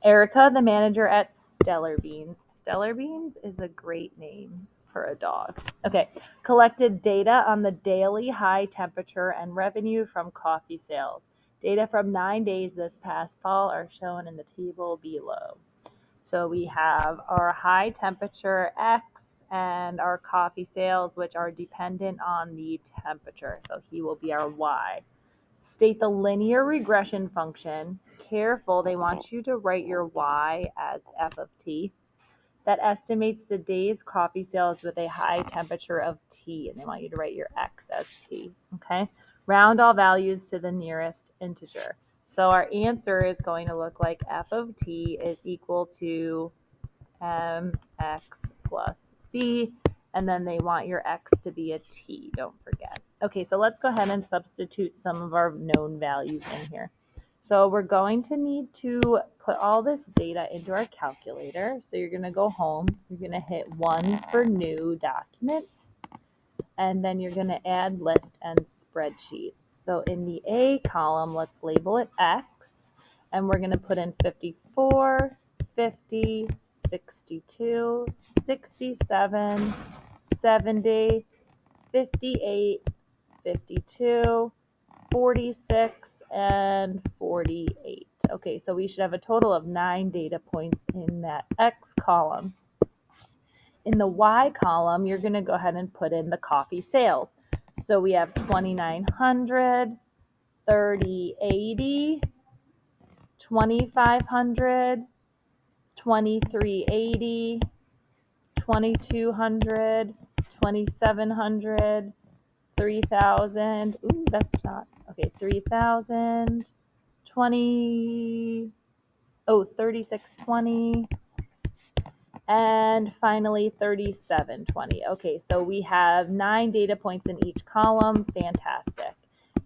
Erica, the manager at Stellar Beans. Stellar Beans is a great name for a dog. Okay. Collected data on the daily high temperature and revenue from coffee sales. Data from 9 days this past fall are shown in the table below. So we have our high temperature X and our coffee sales, which are dependent on the temperature. So he will be our Y. State the linear regression function. Careful, they want you to write your Y as f of t. That estimates the day's coffee sales with a high temperature of T, and they want you to write your X as T, okay? Round all values to the nearest integer. So our answer is going to look like f of T is equal to mx plus b, and then they want your x to be a T, don't forget. Okay, so let's go ahead and substitute some of our known values in here. So we're going to need to put all this data into our calculator. So you're going to go home, you're going to hit 1 for new document, and then you're going to add list and spreadsheet. So in the A column, let's label it X, and we're going to put in 54, 50, 62, 67, 70, 58, 52, 46, and 48. Okay, so we should have a total of 9 data points in that X column. In the Y column, you're going to go ahead and put in the coffee sales. So we have 2,900, 3080, 2,500, 2,380, 2,200, 2,700, 3,000. Ooh, that's not okay. 3,000, 20. Oh, 3620. And finally 3720. Okay, so we have 9 data points in each column. Fantastic.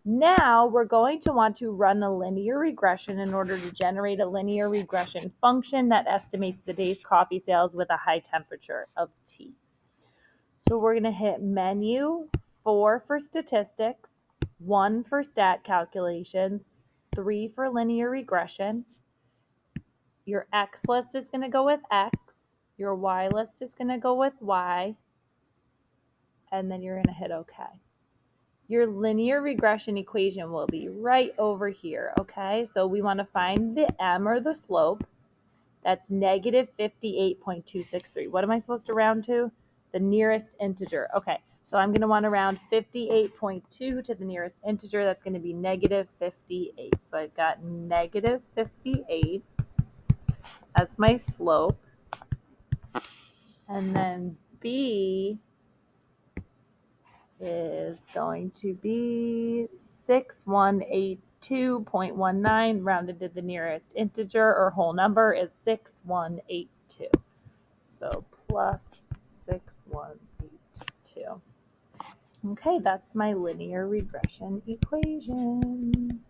Now we're going to want to run a linear regression in order to generate a linear regression function that estimates the day's coffee sales with a high temperature of T. So we're going to hit menu, 4 for statistics, 1 for stat calculations, 3 for linear regression. Your X list is going to go with X. Your Y list is going to go with Y. And then you're going to hit OK. Your linear regression equation will be right over here, okay? So we want to find the M, or the slope. That's negative 58.263. What am I supposed to round to? The nearest integer. Okay, so I'm going to want to round 58.2 to the nearest integer. That's going to be negative 58. So I've got negative 58 as my slope. And then B is going to be 6182.19, rounded to the nearest integer or whole number is 6182. So plus 6182. Okay, that's my linear regression equation.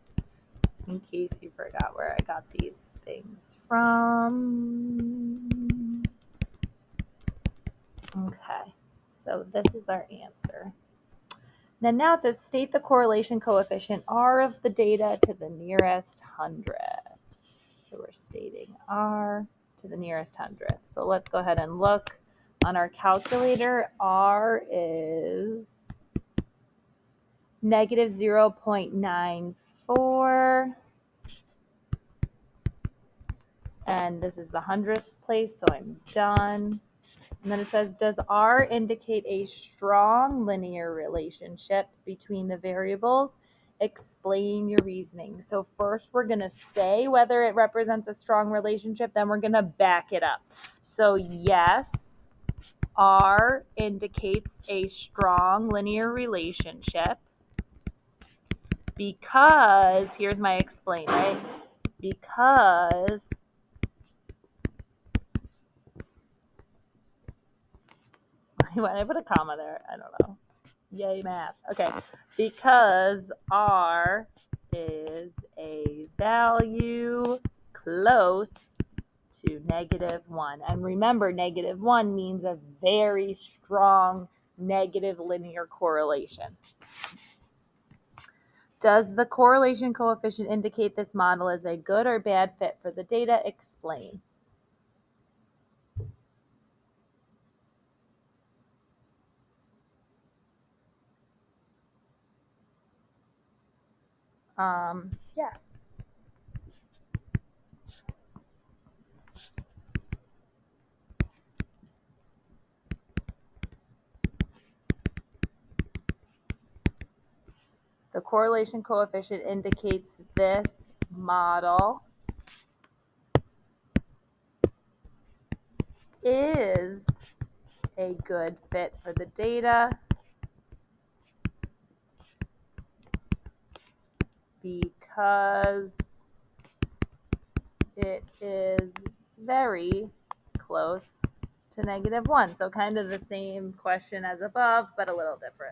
In case you forgot where I got these things from. Okay, so this is our answer. Then now it says state the correlation coefficient R of the data to the nearest 100. So we're stating R to the nearest 100. So let's go ahead and look on our calculator. R is negative 0.94. And this is the hundredths place, so I'm done. And then it says, does R indicate a strong linear relationship between the variables? Explain your reasoning. So first we're going to say whether it represents a strong relationship, then we're going to back it up. So yes, R indicates a strong linear relationship because, here's my explain, right? Because when I put a comma there, I don't know. Yay, math. Okay, because R is a value close to -1. And remember, -1 means a very strong negative linear correlation. Does the correlation coefficient indicate this model is a good or bad fit for the data? Explain. Yes. The correlation coefficient indicates this model is a good fit for the data because it is very close to -1. So kind of the same question as above, but a little different.